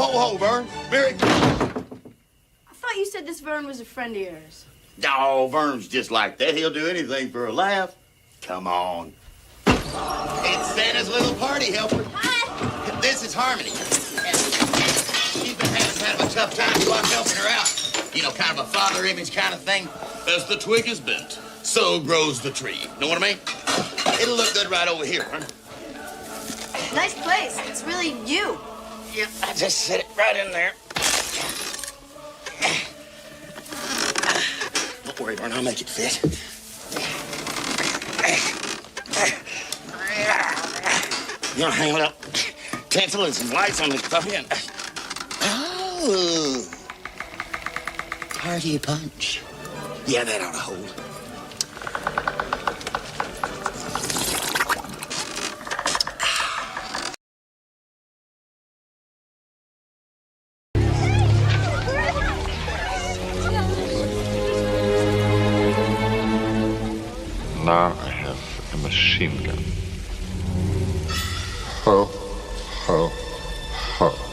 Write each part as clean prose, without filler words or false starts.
ho, Vern. Very... I thought you said this Vern was a friend of yours. Oh, Vern's just like that. He'll do anything for a laugh. Come on. It's Santa's little party helper. Hi. This is Harmony. She's been having kind of a tough time, so I'm helping her out. You know, kind of a father image kind of thing. As the twig is bent, so grows the tree. Know what I mean? It'll look good right over here, Vern. Nice place. It's really you. Yep, I just set it right in there. Don't worry, Vern, I'll make it fit. You know, hang up tinsel and some lights on this puppy and... Oh. Party punch. Yeah, that ought to hold. Now I have a machine gun. Ho, ho, ho.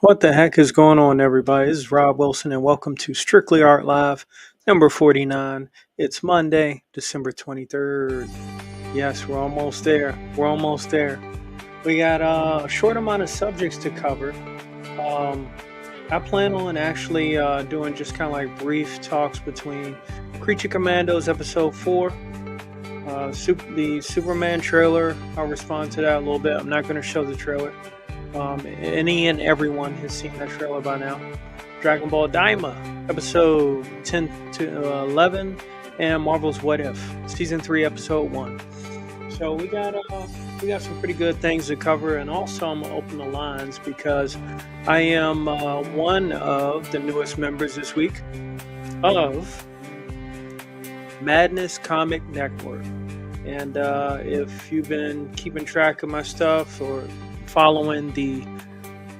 What the heck is going on, everybody? This is Rob Wilson, and welcome to Strictly Art Live, number 49. It's Monday, December 23rd. Yes, we're almost there. We're almost there. We got a short amount of subjects to cover. I plan on actually doing just kind of like brief talks between Creature Commandos Episode 4, the Superman trailer. I'll respond to that a little bit. I'm not going to show the trailer. Any and everyone has seen that trailer by now. Dragon Ball Daima, episode 10 to 11, and Marvel's What If, season 3, episode 1. So we got some pretty good things to cover, and also I'm gonna open the lines because I am one of the newest members this week of Madness Comic Network. And if you've been keeping track of my stuff or following the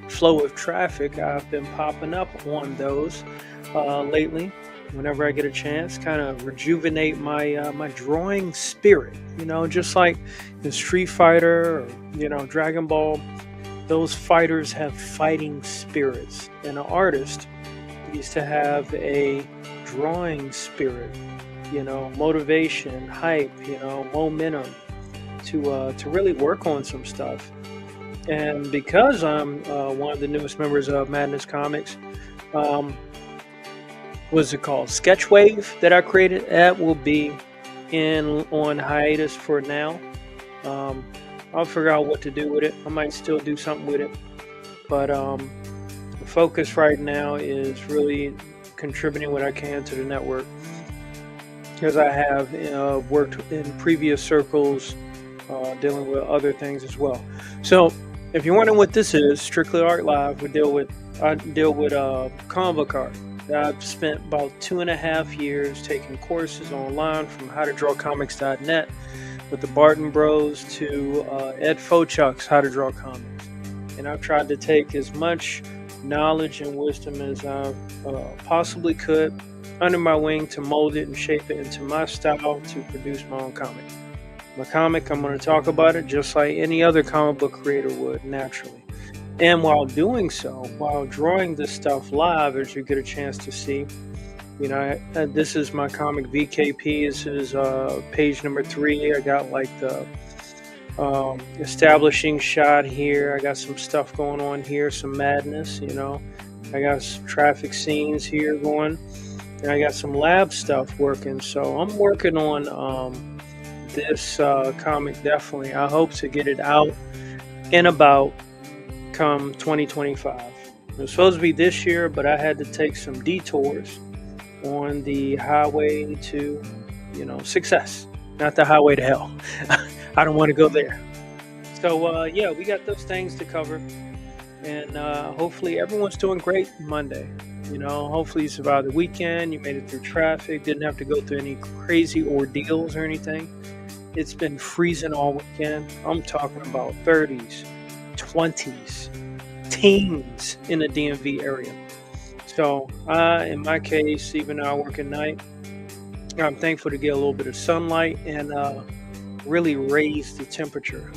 flow of traffic, I've been popping up on those lately whenever I get a chance, kind of rejuvenate my my drawing spirit, just like in Street Fighter or Dragon Ball. Those fighters have fighting spirits, and an artist needs to have a drawing spirit, motivation, hype, momentum to really work on some stuff. And because I'm one of the newest members of Madness Comics, what's it called? Sketchwave that I created. That will be on hiatus for now. I'll figure out what to do with it. I might still do something with it, but the focus right now is really contributing what I can to the network, because I have worked in previous circles dealing with other things as well. So if you're wondering what this is, Strictly Art Live, I deal with comic book art. I've spent about 2.5 years taking courses online from howtodrawcomics.net with the Barton Bros to Ed Fochuk's How to Draw Comics. And I've tried to take as much knowledge and wisdom as I possibly could under my wing to mold it and shape it into my style to produce my own comic. My comic, I'm going to talk about it just like any other comic book creator would, naturally. And while doing so, while drawing this stuff live, as you get a chance to see, this is my comic VKP. This is page number 3. I got like the establishing shot here. I got some stuff going on here, some madness, I got some traffic scenes here going, and I got some lab stuff working. So I'm working on this comic, definitely. I hope to get it out and about come 2025. It was supposed to be this year, but I had to take some detours on the highway to success, not the highway to hell. I don't want to go there. So we got those things to cover, and hopefully everyone's doing great Monday. Hopefully you survived the weekend, you made it through traffic, didn't have to go through any crazy ordeals or anything. It's been freezing all weekend. I'm talking about 30s, 20s, teens in the DMV area. So in my case, even though I work at night, I'm thankful to get a little bit of sunlight and really raise the temperature,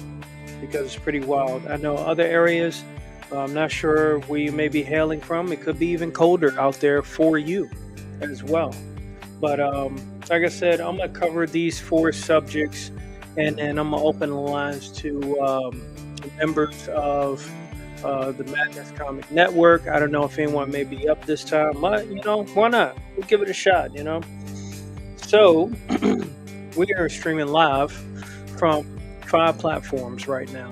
because it's pretty wild. I know other areas, I'm not sure where you may be hailing from. It could be even colder out there for you as well. But like I said, I'm going to cover these 4 subjects, and then I'm going to open the lines to members of the Madness Comic Network. I don't know if anyone may be up this time, but, why not? We'll give it a shot, So, we are streaming live from 5 platforms right now.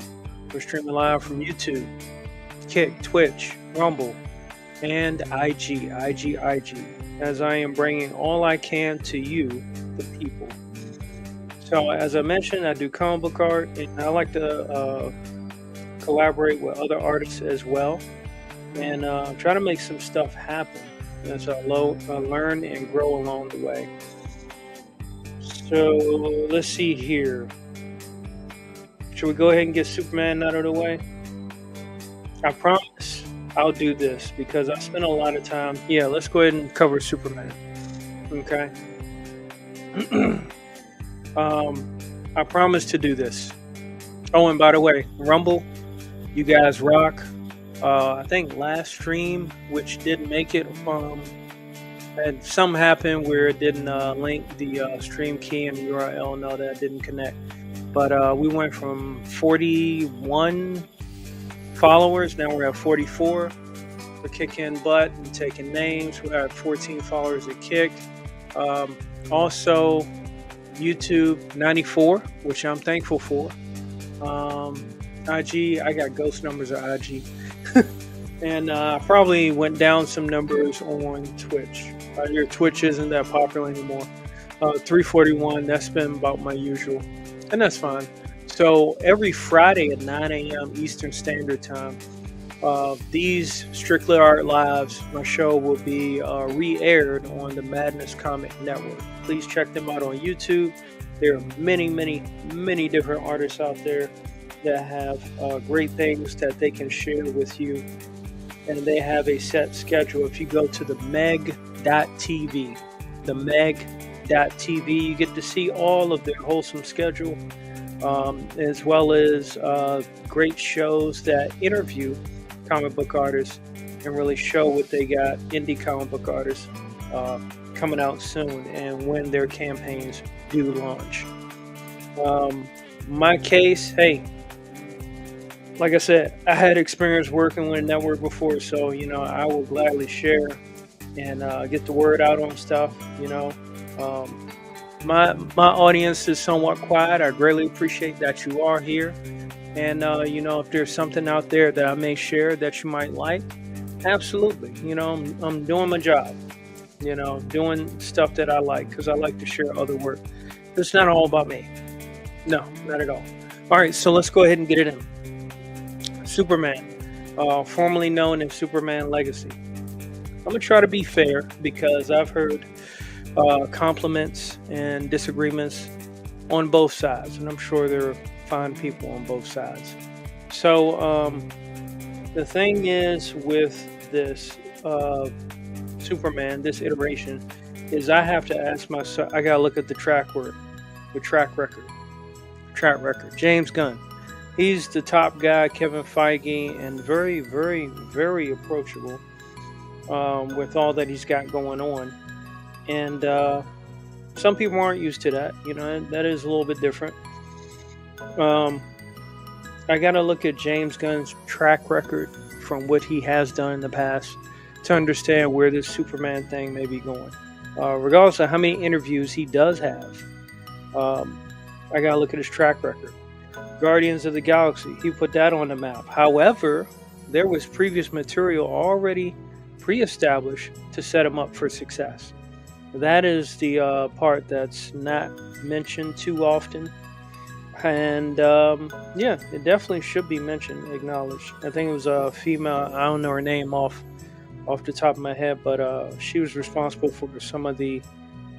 We're streaming live from YouTube, Kick, Twitch, Rumble, and IG, as I am bringing all I can to you, the people. So as I mentioned, I do comic book art, and I like to collaborate with other artists as well, and try to make some stuff happen as I learn and grow along the way. So let's see here. Should we go ahead and get Superman out of the way? I promise I'll do this because I spent a lot of time. Yeah, let's go ahead and cover Superman. Okay. I promise to do this. Oh, and by the way, Rumble, you guys rock. I think last stream, which didn't make it, and something happened where it didn't link the stream key and URL. No, that didn't connect. But we went from 41 followers, now we're at 44. We're kicking butt and taking names. We have 14 followers at Kick. Also, YouTube 94, which I'm thankful for. IG, I got ghost numbers of IG. And I probably went down some numbers on Twitch. I hear Twitch isn't that popular anymore. 341, that's been about my usual. And that's fine. So every Friday at 9 a.m. Eastern Standard Time, these Strictly Art Lives, my show, will be re-aired on the Madness Comic Network. Please check them out on YouTube. There are many, many, many different artists out there that have great things that they can share with you. And they have a set schedule. If you go to the meg.tv, you get to see all of their wholesome schedule, as well as great shows that interview comic book artists and really show what they got, indie comic book artists coming out soon and when their campaigns do launch. My case, hey, like I said, I had experience working with a network before, so I will gladly share and get the word out on stuff. My audience is somewhat quiet. I greatly appreciate that you are here. And, if there's something out there that I may share that you might like, absolutely. I'm doing my job, doing stuff that I like because I like to share other work. It's not all about me. No, not at all. All right, so let's go ahead and get it in. Superman, formerly known as Superman Legacy. I'm going to try to be fair because I've heard compliments and disagreements on both sides, and I'm sure there are fine people on both sides. So the thing is with this Superman, this iteration, is I have to ask myself, I got to look at the track record. James Gunn. He's the top guy, Kevin Feige, and very, very, very approachable with all that he's got going on. And some people aren't used to that. That is a little bit different. I got to look at James Gunn's track record from what he has done in the past to understand where this Superman thing may be going. Regardless of how many interviews he does have, I got to look at his track record. Guardians of the Galaxy, he put that on the map. However, there was previous material already pre-established to set him up for success. That is the part that's not mentioned too often. And it definitely should be mentioned, acknowledged. I think it was a female, I don't know her name off the top of my head, but she was responsible for some of the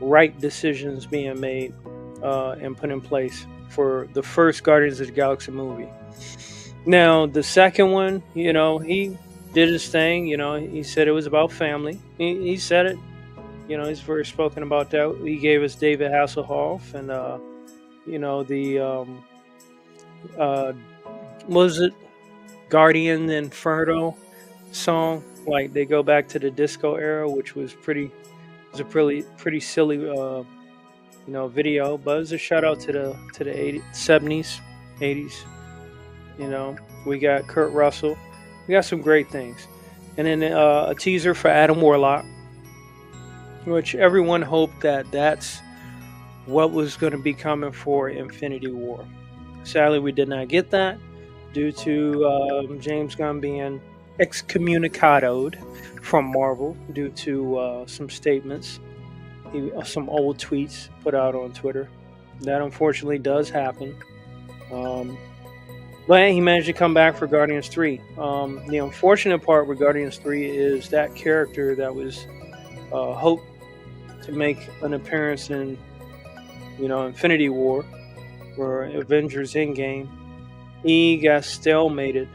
right decisions being made and put in place for the first Guardians of the Galaxy movie. Now, the second one, he did his thing. He said it was about family. He said it. He's very spoken about that. He gave us David Hasselhoff and, was it Guardian Inferno song? Like, they go back to the disco era, which was a pretty silly, video. But it was a shout out to the 80s, 70s, 80s. We got Kurt Russell. We got some great things. And then a teaser for Adam Warlock, which everyone hoped that's what was going to be coming for Infinity War. Sadly, we did not get that due to James Gunn being excommunicated from Marvel due to some statements, some old tweets put out on Twitter. That unfortunately does happen. But he managed to come back for Guardians 3. The unfortunate part with Guardians 3 is that character that was hoped to make an appearance in Infinity War or Avengers Endgame, he got stalemated,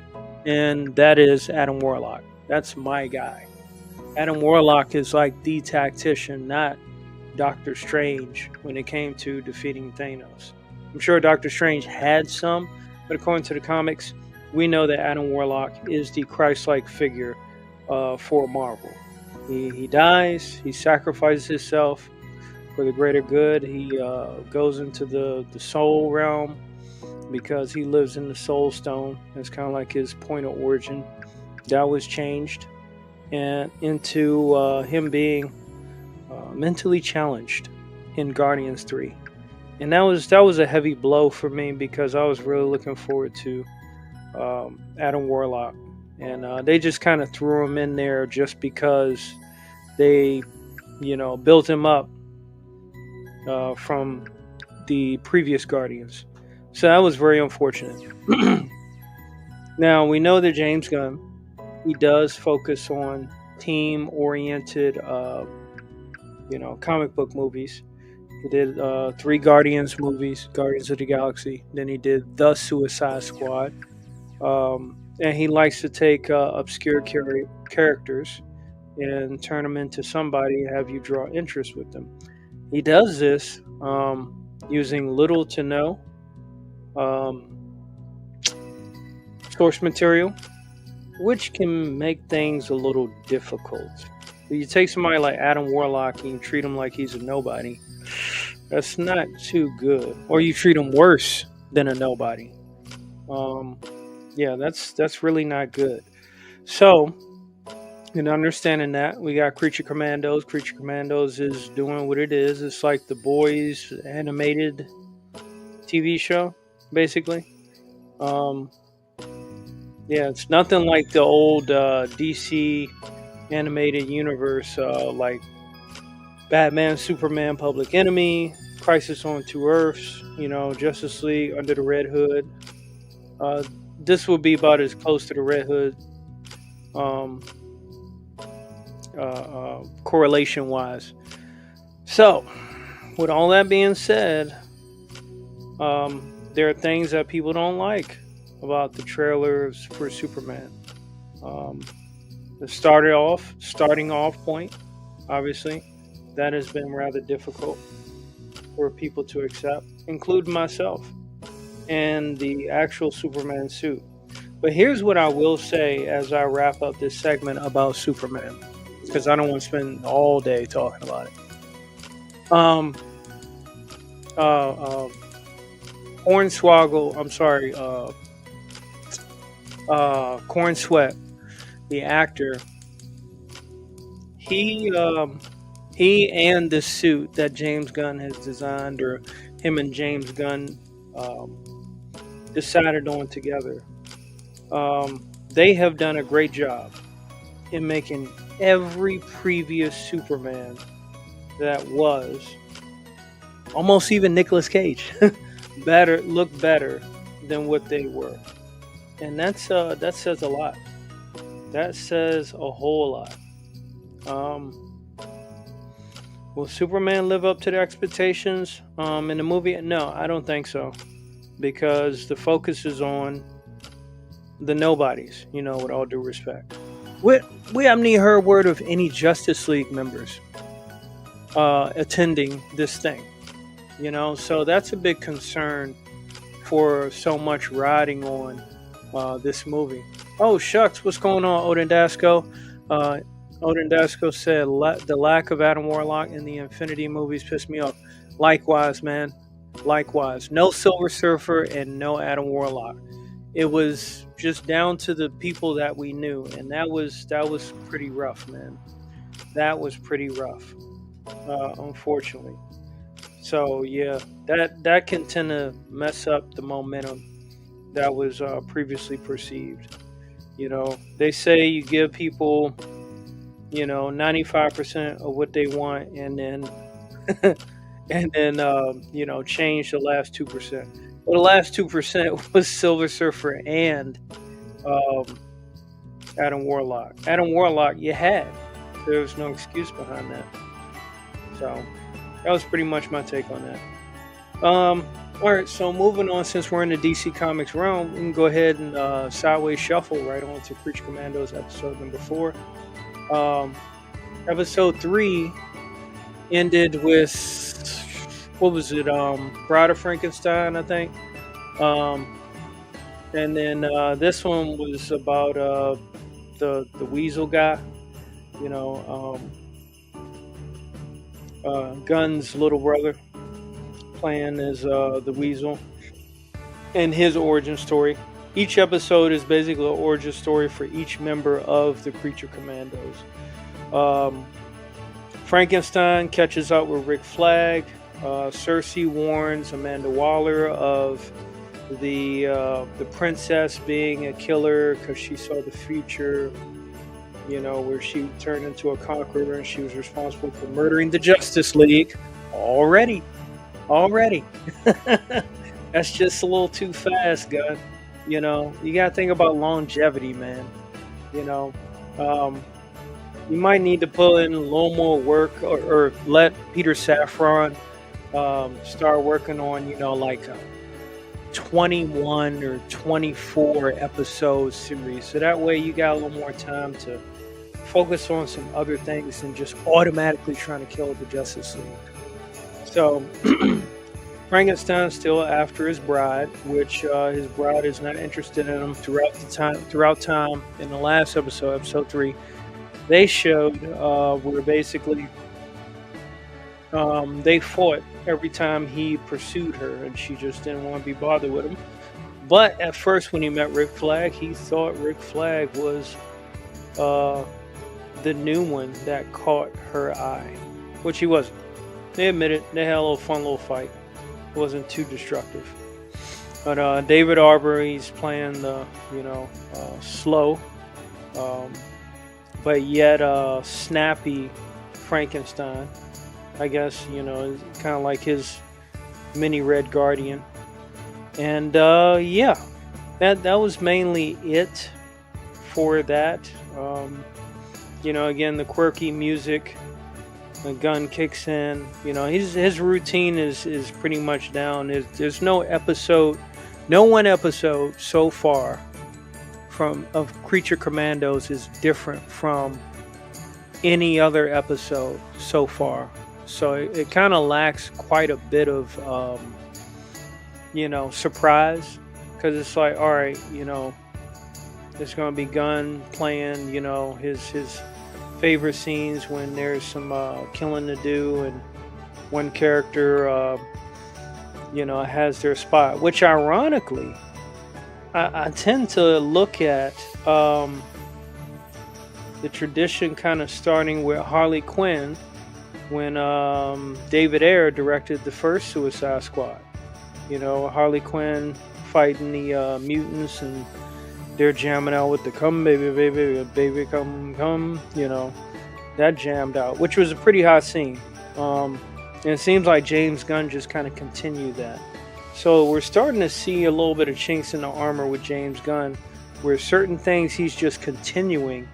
and that is Adam Warlock. That's my guy. Adam Warlock is like the tactician, not Doctor Strange when it came to defeating Thanos. I'm sure Doctor Strange had some, but according to the comics, we know that Adam Warlock is the Christ-like figure for Marvel. He dies. He sacrifices himself for the greater good. He goes into the soul realm because he lives in the Soul Stone. That's kind of like his point of origin. That was changed and into him being mentally challenged in Guardians 3. And that was a heavy blow for me because I was really looking forward to Adam Warlock. And they just kind of threw him in there just because they, built him up from the previous Guardians. So that was very unfortunate. Now, we know that James Gunn, he does focus on team-oriented, comic book movies. He did 3 Guardians movies, Guardians of the Galaxy. Then he did The Suicide Squad. And he likes to take obscure characters and turn them into somebody and have you draw interest with them. He does this using little to no source material, which can make things a little difficult. You take somebody like Adam Warlock and you treat him like he's a nobody. That's not too good. Or you treat him worse than a nobody. That's really not good. So, in understanding that, we got Creature Commandos. Creature Commandos is doing what it is. It's like the Boys animated TV show, basically. It's nothing like the old DC animated universe, like Batman, Superman, Public Enemy, Crisis on Two Earths, Justice League, Under the Red Hood. This will be about as close to the Red Hood correlation wise. So, with all that being said, there are things that people don't like about the trailers for Superman. The starting off point, obviously, that has been rather difficult for people to accept, including myself, and the actual Superman suit. But here's what I will say as I wrap up this segment about Superman, because I don't want to spend all day talking about it. Corn Sweat, the actor, he and the suit that James Gunn has designed, or him and James Gunn decided on together, they have done a great job in making every previous Superman that was, almost even Nicolas Cage, look better than what they were. And that says a lot. That says a whole lot. Will Superman live up to the expectations in the movie? No, I don't think so. Because the focus is on the nobodies, with all due respect. We haven't even heard word of any Justice League members attending this thing. So that's a big concern for so much riding on this movie. Oh, shucks, what's going on, Odin Dasco? Odin Dasco said, the lack of Adam Warlock in the Infinity movies pissed me off. Likewise, man. Likewise. No Silver Surfer and no Adam Warlock. It was just down to the people that we knew, and that was pretty rough, man. That was pretty rough, unfortunately. So, yeah, that can tend to mess up the momentum that was previously perceived. They say you give people, 95% of what they want, and then change the last 2%. Well, the last 2% was Silver Surfer and Adam Warlock. Adam Warlock, you had. There was no excuse behind that. So that was pretty much my take on that. All right, so moving on, since we're in the DC Comics realm, we can go ahead and sideways shuffle right on to Creature Commandos episode number 4. Episode 3 ended with, what was it? Bride of Frankenstein, I think. And then this one was about the Weasel guy, you know, Gunn's little brother, playing as the Weasel, and his origin story. Each episode is basically an origin story for each member of the Creature Commandos. Frankenstein catches up with Rick Flag. Cersei warns Amanda Waller of the princess being a killer because she saw the future, you know, where she turned into a conqueror and she was responsible for murdering the Justice League. Already. That's just a little too fast, Gunn. You know, you gotta think about longevity, man. You know, you might need to put in a little more work, or let Peter Safran start working on, you know, like a 21 or 24 episode series. So that way you got a little more time to focus on some other things than just automatically trying to kill the Justice League. So Frankenstein's still after his bride, which his bride is not interested in him throughout time. In the last episode, episode 3, they showed where basically they fought every time he pursued her, and she just didn't want to be bothered with him. But at first, when he met Rick Flag, he thought Rick Flag was the new one that caught her eye, which he wasn't. They admitted they had a little fun little fight. It wasn't too destructive. But David Arbor, he's playing the, you know, slow, but yet snappy Frankenstein. I guess, you know, kind of like his mini Red Guardian. And yeah, that was mainly it for that. You know, again, the quirky music, the gun kicks in. You know, his routine is pretty much down. There's no one episode so far of Creature Commandos is different from any other episode so far. So it kind of lacks quite a bit of, you know, surprise, because it's like, all right, you know, there's going to be Gunn playing, you know, his favorite scenes when there's some killing to do, and one character, you know, has their spot. Which, ironically, I tend to look at the tradition kind of starting with Harley Quinn, when David Ayer directed the first Suicide Squad. You know, Harley Quinn fighting the mutants, and they're jamming out with the "Come baby, baby, baby, come," you know, that jammed out, which was a pretty hot scene. And it seems like James Gunn just kind of continued that. So we're starting to see a little bit of chinks in the armor with James Gunn, where certain things he's just continuing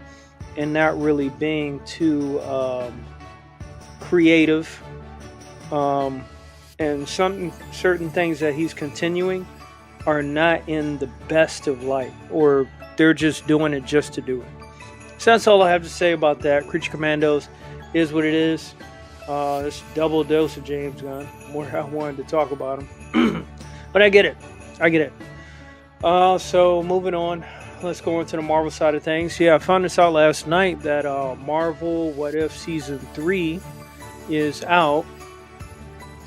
and not really being too creative, and certain things that he's continuing are not in the best of light, or they're just doing it just to do it. So that's all I have to say about that. Creature Commandos is what it is. It's a double dose of James Gunn. More I wanted to talk about him, but I get it. So moving on, let's go into the Marvel side of things. Yeah, I found this out last night that Marvel What If Season 3 is out.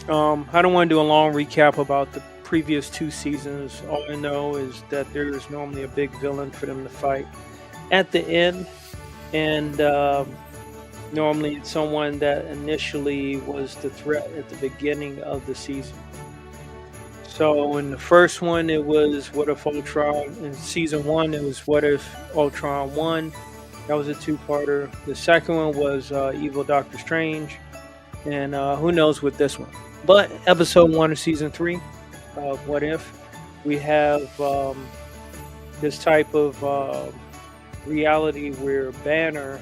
I don't want to do a long recap about the previous 2 seasons. All I know is that there is normally a big villain for them to fight at the end, and normally it's someone that initially was the threat at the beginning of the season. So in the first one, it was What If Ultron. In season 1, it was What If Ultron 1. That was a 2-parter. The second one was Evil Doctor Strange. And who knows with this one. But episode 1 of season 3 of What If, we have this type of reality where Banner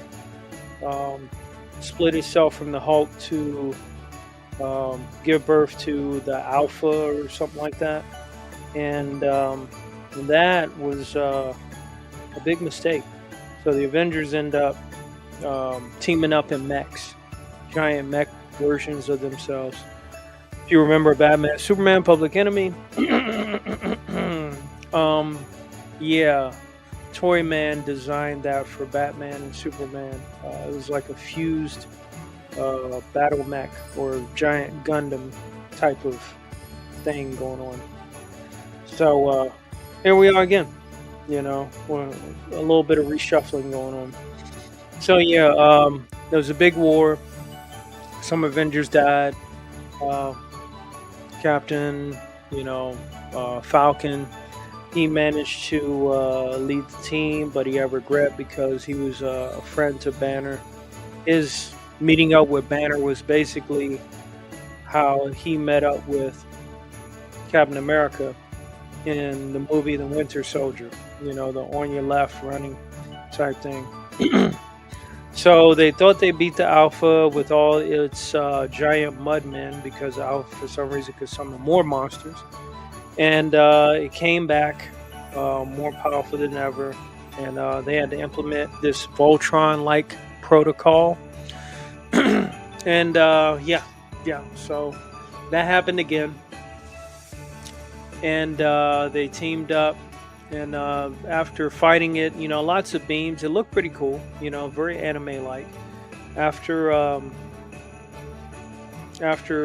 split itself from the Hulk to give birth to the Alpha or something like that. And that was a big mistake. So the Avengers end up teaming up in mechs, giant mech versions of themselves. If you remember Batman, Superman, Public Enemy, Yeah, Toyman designed that for Batman and Superman. It was like a fused battle mech or giant Gundam type of thing going on. So here we are again. You know, a little bit of reshuffling going on. So yeah, there was a big war. Some Avengers died. Uh, Captain, Falcon. He managed to lead the team, but he had regret because he was a friend to Banner. His meeting up with Banner was basically how he met up with Captain America in the movie The Winter Soldier. The on your left running type thing. So they thought they beat the Alpha with all its giant mudmen because the Alpha, for some reason, could summon more monsters. And it came back more powerful than ever. And they had to implement this Voltron-like protocol. And so that happened again. And they teamed up. And after fighting it, lots of beams. It looked pretty cool, very anime-like. After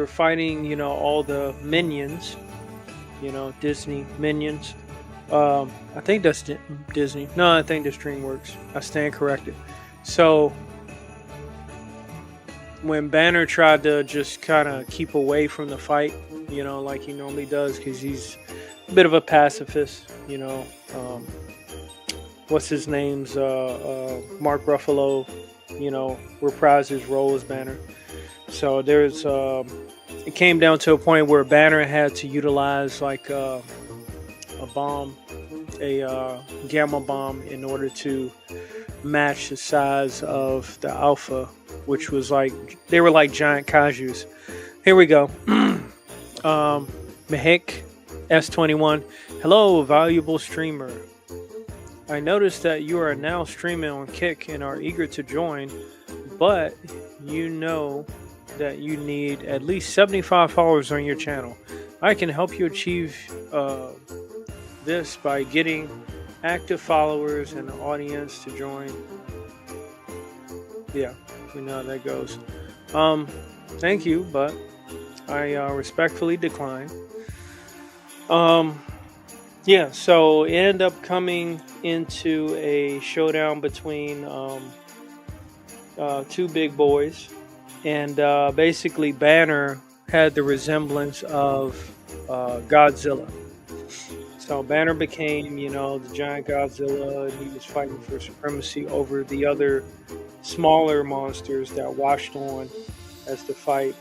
fighting, all the minions, Disney minions. I think that's Disney. No, I think that's DreamWorks. I stand corrected. So when Banner tried to just kind of keep away from the fight, like he normally does, because he's a bit of a pacifist, what's his name's Mark Ruffalo, reprised his role as Banner. So there's it came down to a point where Banner had to utilize like a bomb, a gamma bomb, in order to match the size of the Alpha, which was they were like giant kaijus. Here we go. Mehik S21. Hello, valuable streamer. I noticed that you are now streaming on Kick and are eager to join, but you know that you need at least 75 followers on your channel. I can help you achieve this by getting active followers and an audience to join. Yeah, we know how that goes. Thank you, but I respectfully decline. Yeah, so it ended up coming into a showdown between two big boys, and basically Banner had the resemblance of Godzilla. So Banner became, the giant Godzilla, and he was fighting for supremacy over the other smaller monsters that watched on as the fight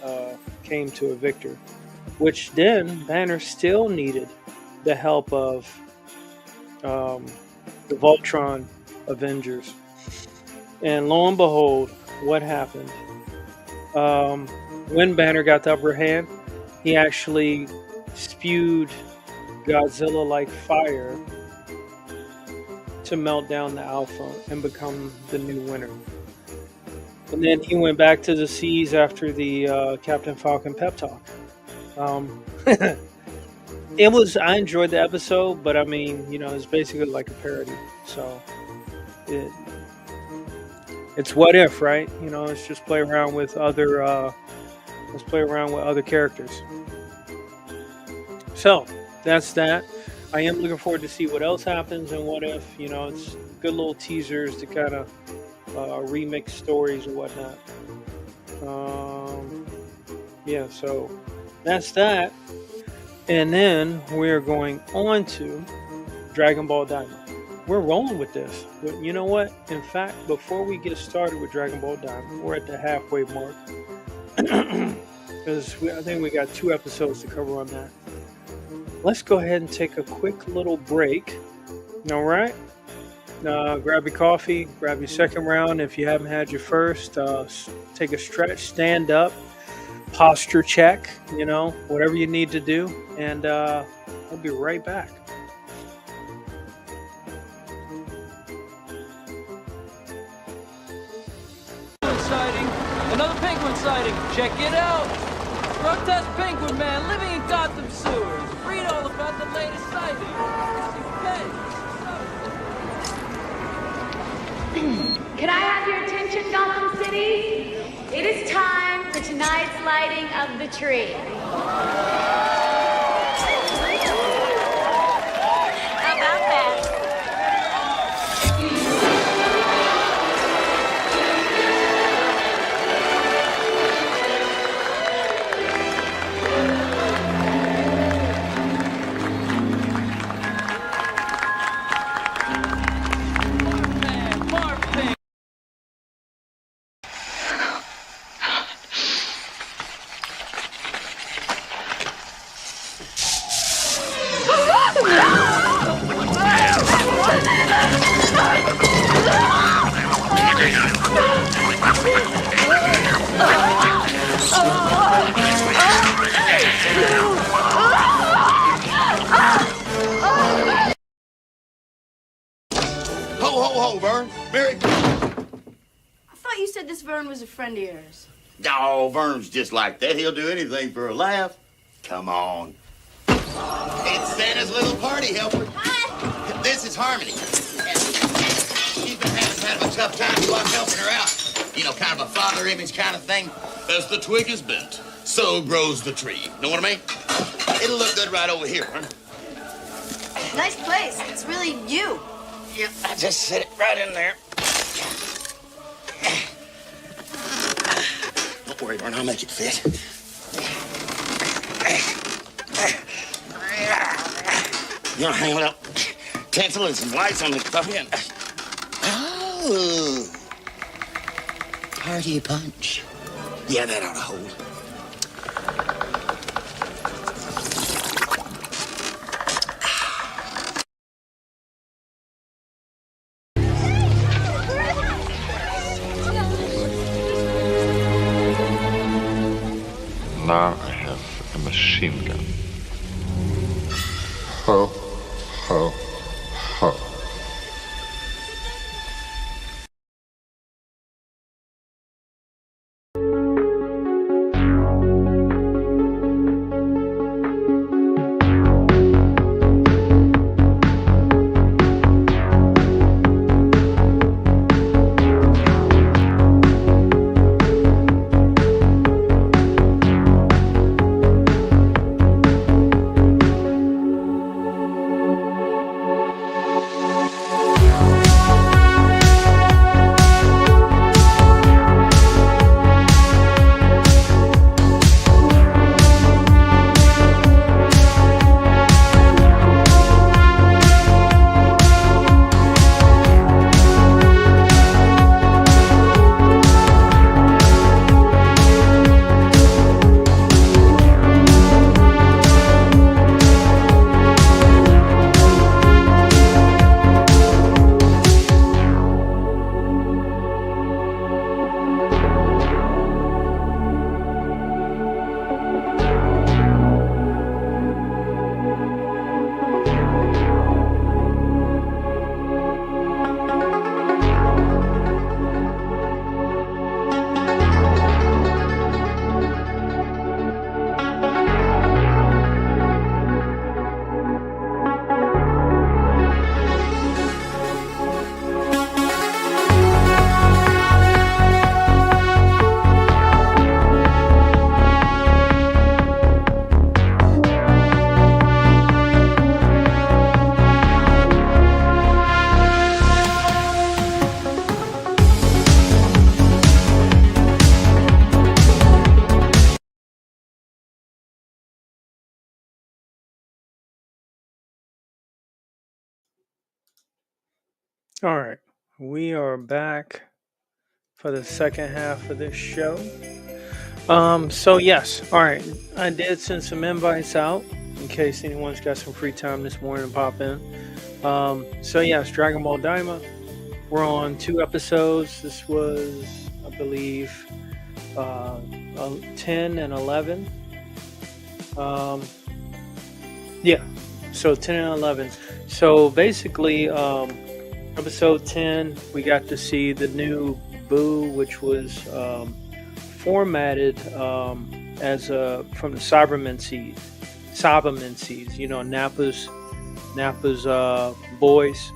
came to a victor. Which then Banner still needed the help of the Voltron Avengers. And lo and behold, what happened? When Banner got the upper hand, he actually spewed Godzilla-like fire to melt down the Alpha and become the new winner. And then he went back to the seas after the Captain Falcon pep talk. I enjoyed the episode, but I mean, it's basically like a parody. So it's what if, right? Let's just play around with other characters. So that's that. I am looking forward to see what else happens and what if. It's good little teasers to kind of remix stories and whatnot. Yeah, so that's that. And then we're going on to Dragon Ball Diamond. We're rolling with this. But you know what? In fact, before we get started with Dragon Ball Diamond, we're at the halfway mark. Because I think we got 2 episodes to cover on that. Let's go ahead and take a quick little break. All right? Grab your coffee, grab your second round. If you haven't had your first, take a stretch, stand up, posture check, whatever you need to do. And I'll be right back. Sighting. Another penguin sighting. Check it out. Grotesque penguin man living in Gotham sewers. Read all about the latest sighting. Okay. tonight's lighting of the tree. How about that? Ho, Vern. Merry. I thought you said this Vern was a friend of yours. Oh, Vern's just like that. He'll do anything for a laugh. Come on. It's Santa's little party helper. Hi. This is Harmony. She's been having kind of a tough time, so I'm helping her out. You know, kind of a father image kind of thing. As the twig is bent, so grows the tree. Know what I mean? It'll look good right over here, Vern. Nice place. It's really you. Yeah, I just set it right in there. Don't worry, Vern, I'll make it fit. You know, hang it up. Cancel and some lights on the puppy and... Oh. Party punch. Yeah, that ought to hold. Now I have a machine gun. Ho, ho, ho. All right, we are back for the second half of this show. So yes, all right, I did send some invites out in case anyone's got some free time this morning to pop in. So yes, Dragon Ball Daima. We're on 2 episodes. This was, I believe, 10 and 11. Yeah, so 10 and 11. So basically, episode 10, we got to see the new Boo, which was formatted as from the Cybermen seeds. You know, Nappa's boys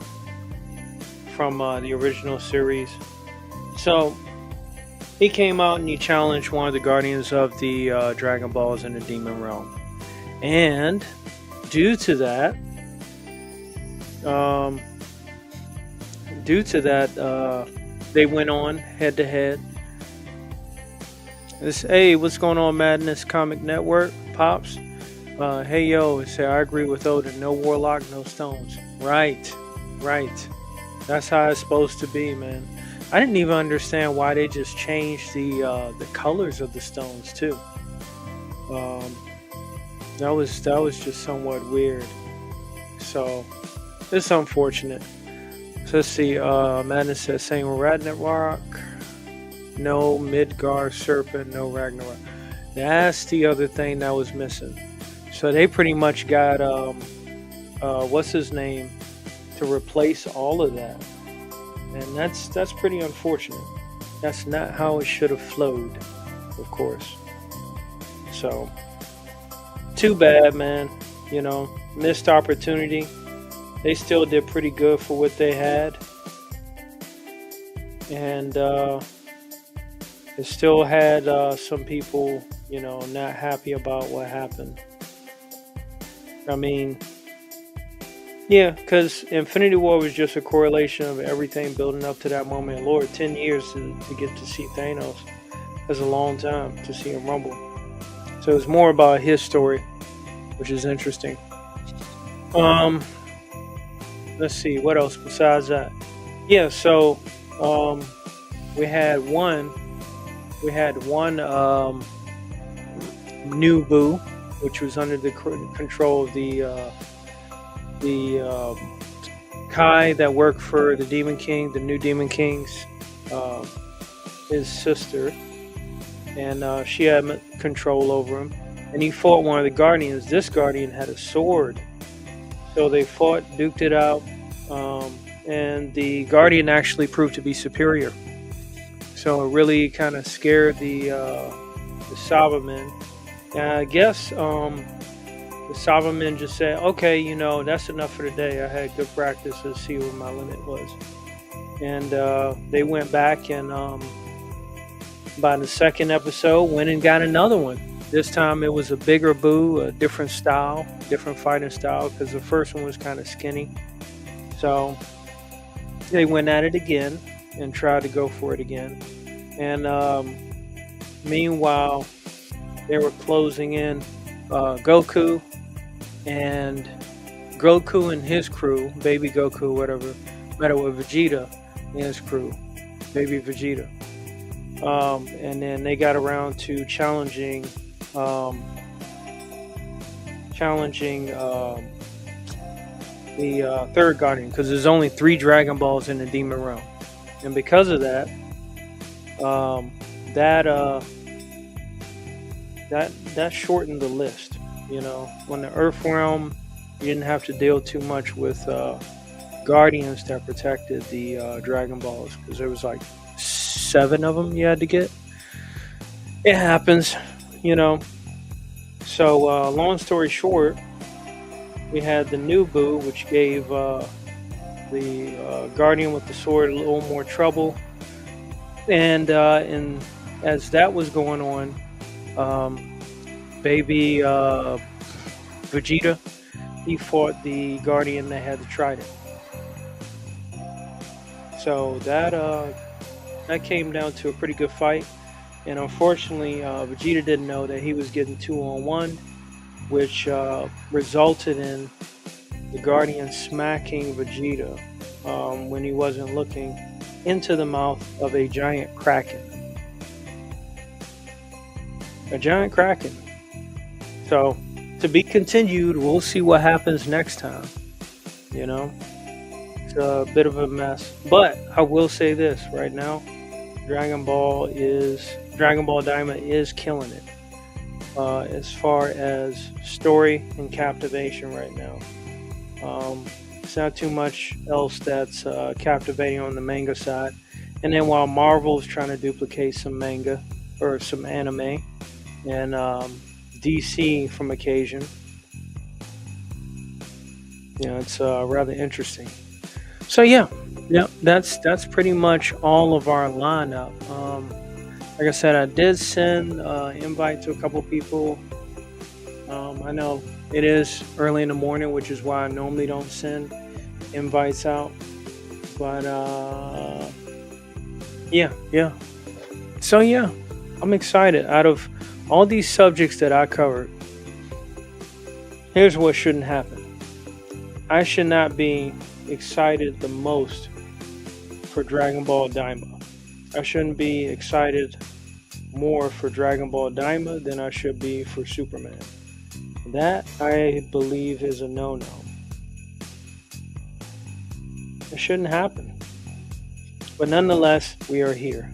from the original series. So he came out and he challenged one of the guardians of the Dragon Balls in the Demon Realm. And due to that, they went on head to head. Hey, what's going on, Madness Comic Network, Pops? Hey, yo, say I agree with Odin. No warlock, no stones. Right. That's how it's supposed to be, man. I didn't even understand why they just changed the colors of the stones too. That was just somewhat weird. So it's unfortunate. So let's see. Madness says saying RWArts. No Midgar Serpent, no Ragnarok. That's the other thing that was missing. So they pretty much got what's his name to replace all of that, and that's pretty unfortunate. That's not how it should have flowed, of course. So too bad, man. You know, missed opportunity. They still did pretty good for what they had, and it still had some people, you know, not happy about what happened. I mean, yeah, because Infinity War was just a correlation of everything building up to that moment. Lord, 10 years to get to see Thanos. That's a long time to see him rumble. So it's more about his story, which is interesting. Let's see, what else besides that? Yeah, so we had one new Boo, which was under the control of the Kai that worked for the Demon King, the new Demon King's his sister, and she had control over him. And he fought one of the Guardians. This Guardian had a sword, so they fought, duked it out, and the Guardian actually proved to be superior. So it really kind of scared the Cybermen. And I guess the Cybermen just said, okay, you know, that's enough for today. I had good practice to see what my limit was. And they went back and by the second episode went and got another one. This time it was a bigger Boo, a different style, different fighting style, because the first one was kind of skinny. So they went at it again and tried to go for it again. And meanwhile, they were closing in Goku and his crew, Baby Goku, whatever, met up with Vegeta and his crew, Baby Vegeta. And then they got around to challenging the third Guardian, because there's only 3 Dragon Balls in the Demon Realm. And because of that, that shortened the list. You know, when the Earth Realm, you didn't have to deal too much with Guardians that protected the Dragon Balls, because there was like 7 of them you had to get. It happens, you know. So long story short, we had the new Boo, which gave the Guardian with the sword a little more trouble. And as that was going on, Baby Vegeta, he fought the Guardian that had the Trident. So that came down to a pretty good fight. And unfortunately, Vegeta didn't know that he was getting 2-on-1, which resulted in the Guardian smacking Vegeta when he wasn't looking into the mouth of a giant Kraken. A giant Kraken. So, to be continued, we'll see what happens next time. You know? It's a bit of a mess. But, I will say this right now. Dragon Ball Daima is killing it. As far as story and captivation right now. It's not too much else that's captivating on the manga side. And then while Marvel's trying to duplicate some manga or some anime, and DC from occasion, you know, it's rather interesting. So yeah, that's pretty much all of our lineup. Like I said, I did send invite to a couple people. I know it is early in the morning, which is why I normally don't send invites out. But yeah. So yeah, I'm excited. Out of all these subjects that I covered, here's what shouldn't happen. I should not be excited the most for Dragon Ball Daima. I shouldn't be excited more for Dragon Ball Daima than I should be for Superman. That, I believe, is a no-no. It shouldn't happen. But nonetheless, we are here.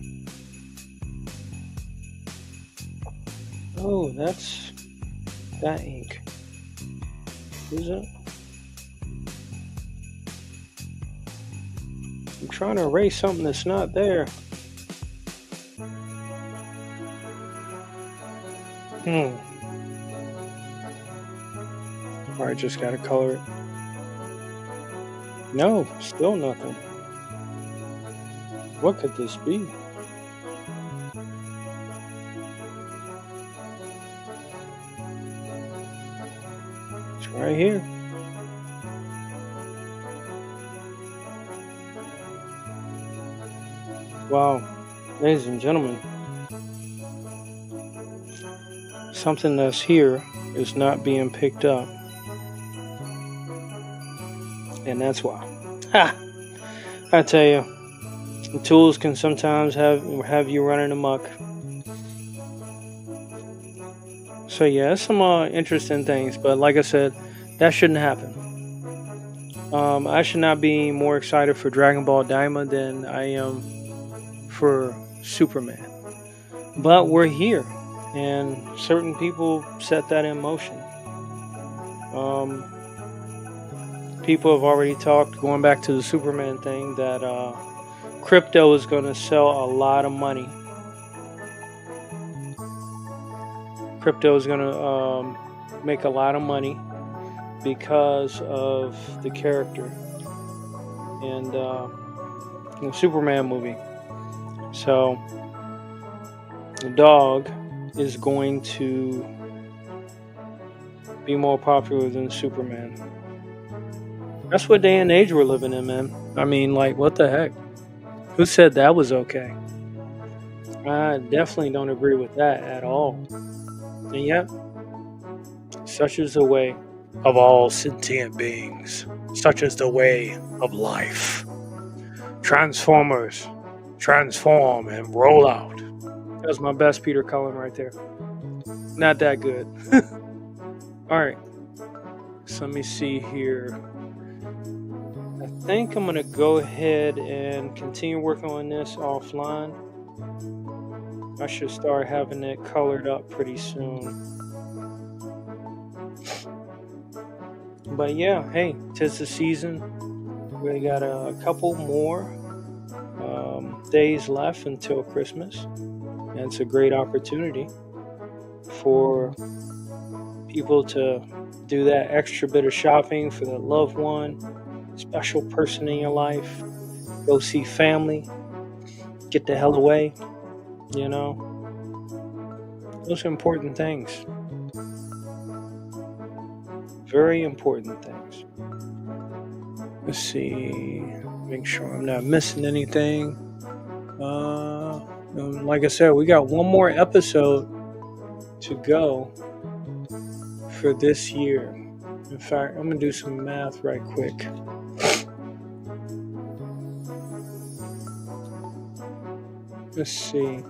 Oh, that's that ink. Is it? I'm trying to erase something that's not there. Alright, just gotta color it. No, still nothing. What could this be? It's right here. Wow, ladies and gentlemen, something that's here is not being picked up. And that's why. Ha! I tell you, the tools can sometimes have you running amok. So yeah, it's some interesting things, but like I said, that shouldn't happen. I should not be more excited for Dragon Ball Daima than I am for Superman. But we're here, and certain people set that in motion. People have already talked, going back to the Superman thing, that crypto is going to sell a lot of money. Crypto is going to make a lot of money because of the character in the Superman movie. So the dog is going to be more popular than Superman. That's what day and age we're living in, man. I mean, like, what the heck? Who said that was okay? I definitely don't agree with that at all. And yet, such is the way of all sentient beings. Such is the way of life. Transformers, transform and roll out. That was my best Peter Cullen right there. Not that good. Alright. So let me see here. I think I'm going to go ahead and continue working on this offline. I should start having it colored up pretty soon. But yeah, hey, 'tis the season. We got a couple more days left until Christmas. And it's a great opportunity for people to do that extra bit of shopping for the loved one, special person in your life, go see family, get the hell away, you know. Those are important things. Very important things. Let's see, make sure I'm not missing anything. Like I said, we got one more episode to go for this year. In fact, I'm gonna do some math right quick. Let's see.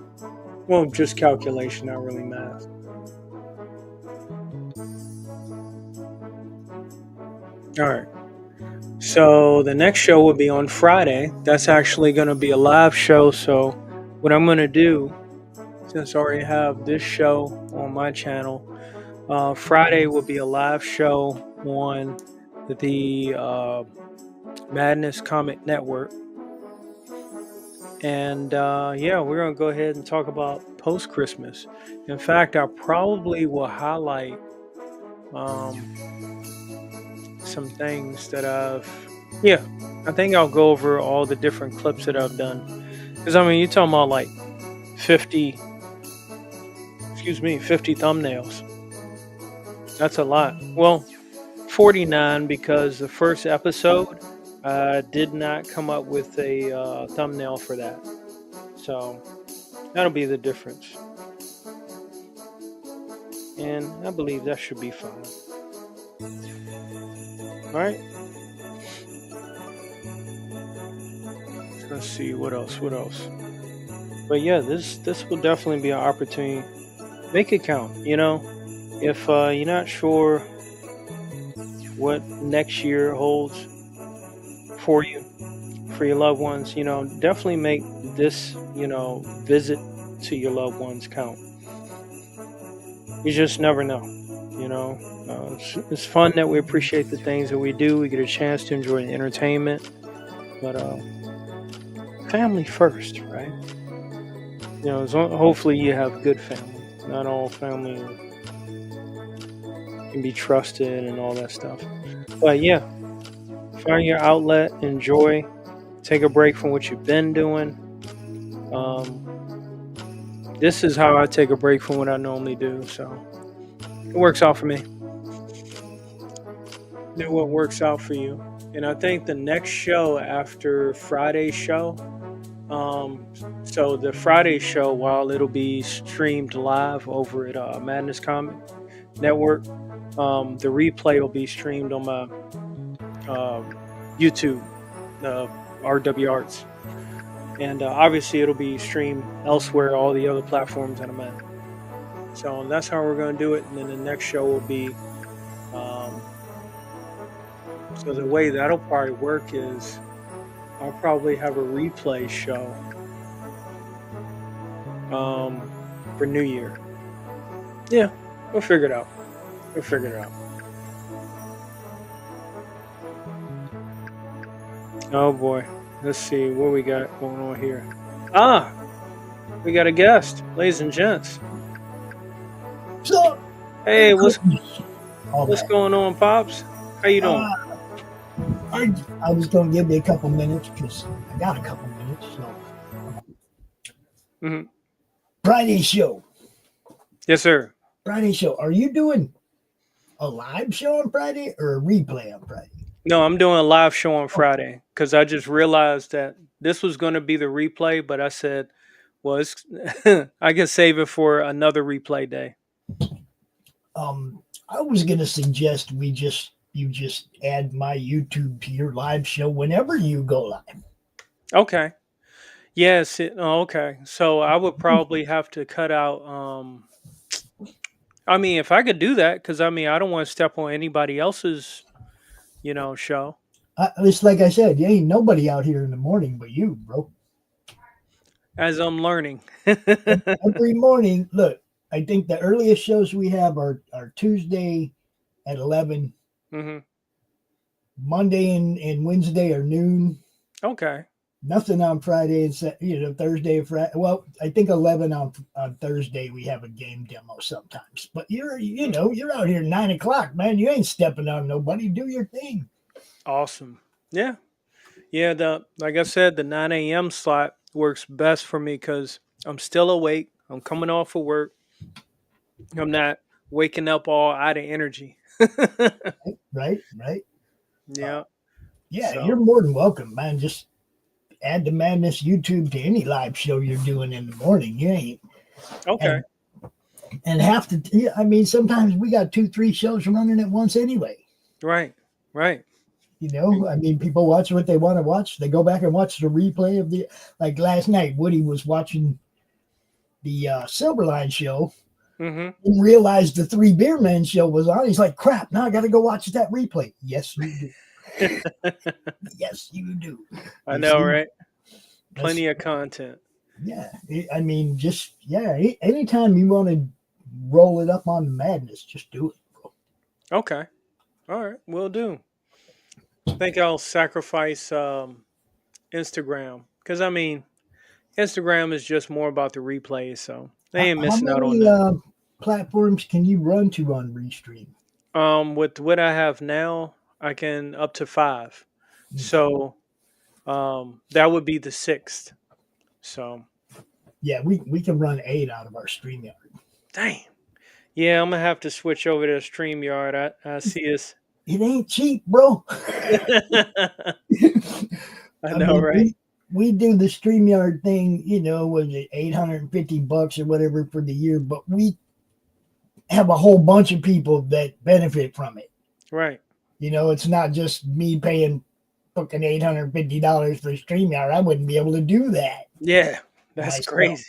Well, just calculation, not really math. Alright. So the next show will be on Friday. That's actually going to be a live show. So what I'm going to do, since I already have this show on my channel, Friday will be a live show on the Madness Comic Network. And yeah, we're going to go ahead and talk about post-Christmas. In fact, I probably will highlight some things that I think I'll go over all the different clips that I've done. Because, I mean, you're talking about like 50, 50 thumbnails. That's a lot. Well, 49 because the first episode did not come up with a thumbnail for that. So that'll be the difference. And I believe that should be fine. All right. Let's see what else. But yeah, this will definitely be an opportunity. Make it count. You know, if you're not sure what next year holds for you, for your loved ones, you know, definitely make this, you know, visit to your loved ones count. You just never know, you know. It's fun that we appreciate the things that we do. We get a chance to enjoy the entertainment, but family first, right? You know, hopefully you have good family. Not all family can be trusted and all that stuff. But yeah, find your outlet, enjoy, take a break from what you've been doing. This is how I take a break from what I normally do, so it works out for me. Do what works out for you. And I think the next show after Friday's show, so the Friday show, while it'll be streamed live over at Madness Comic Network, the replay will be streamed on my YouTube, RWArts. And obviously it'll be streamed elsewhere, all the other platforms that I'm at. So that's how we're going to do it. And then the next show will be, so the way that'll probably work is I'll probably have a replay show for New Year. Yeah, we'll figure it out. Oh boy. Let's see what we got going on here. We got a guest, ladies and gents. So, Hey, what's all that. going on, Pops? How you doing? I was going to give you a couple minutes because I got a couple minutes. So, Mhm. Friday show. Yes, sir. Friday show. Are you doing a live show on Friday or a replay on Friday? No, I'm doing a live show on Friday because I just realized that this was going to be the replay, but I said, well, it's I can save it for another replay day. I was going to suggest you just add my YouTube to your live show whenever you go live. Okay. Yes. Okay. So I would probably have to cut out. I mean, if I could do that, because I mean, I don't want to step on anybody else's, you know, show. It's like I said, you ain't nobody out here in the morning but you, bro. As I'm learning. Every morning, look, I think the earliest shows we have are Tuesday at 11. Mm-hmm. Monday and Wednesday are noon. Okay. Nothing on Friday and Thursday and Friday. Well, I think 11 on Thursday we have a game demo sometimes. But you're out here 9 o'clock, man. You ain't stepping on nobody. Do your thing. Awesome. Yeah. Yeah. Like I said, the 9 a.m. slot works best for me because I'm still awake. I'm coming off of work. I'm not waking up all out of energy. Right. Yeah. So. You're more than welcome, man. Just add the Madness YouTube to any live show you're doing in the morning. You ain't. Okay. And sometimes we got 2-3 shows running at once anyway. Right. You know, I mean, people watch what they want to watch. They go back and watch the replay of like last night, Woody was watching the Silverline show. Mm-hmm. Didn't realize the Three Beer Men show was on. He's like, crap, now I got to go watch that replay. Yes, you do. Yes, you do. I know, right? Plenty of content. Yeah. Anytime you want to roll it up on the Madness, just do it, bro. Okay. All right. Will do. I think I'll sacrifice Instagram because, I mean, Instagram is just more about the replays, so they ain't missing out on that. How many platforms can you run to on Restream? With what I have now, I can up to 5. So that would be the 6th. So Yeah, we can run 8 out of our StreamYard. Dang. Yeah, I'm gonna have to switch over to StreamYard. I see us. It ain't cheap, bro. I I know, mean, right? we do the StreamYard thing, was it $850 or whatever for the year, but we have a whole bunch of people that benefit from it. Right. It's not just me paying fucking $850 for StreamYard. I wouldn't be able to do that Yeah, that's myself. crazy.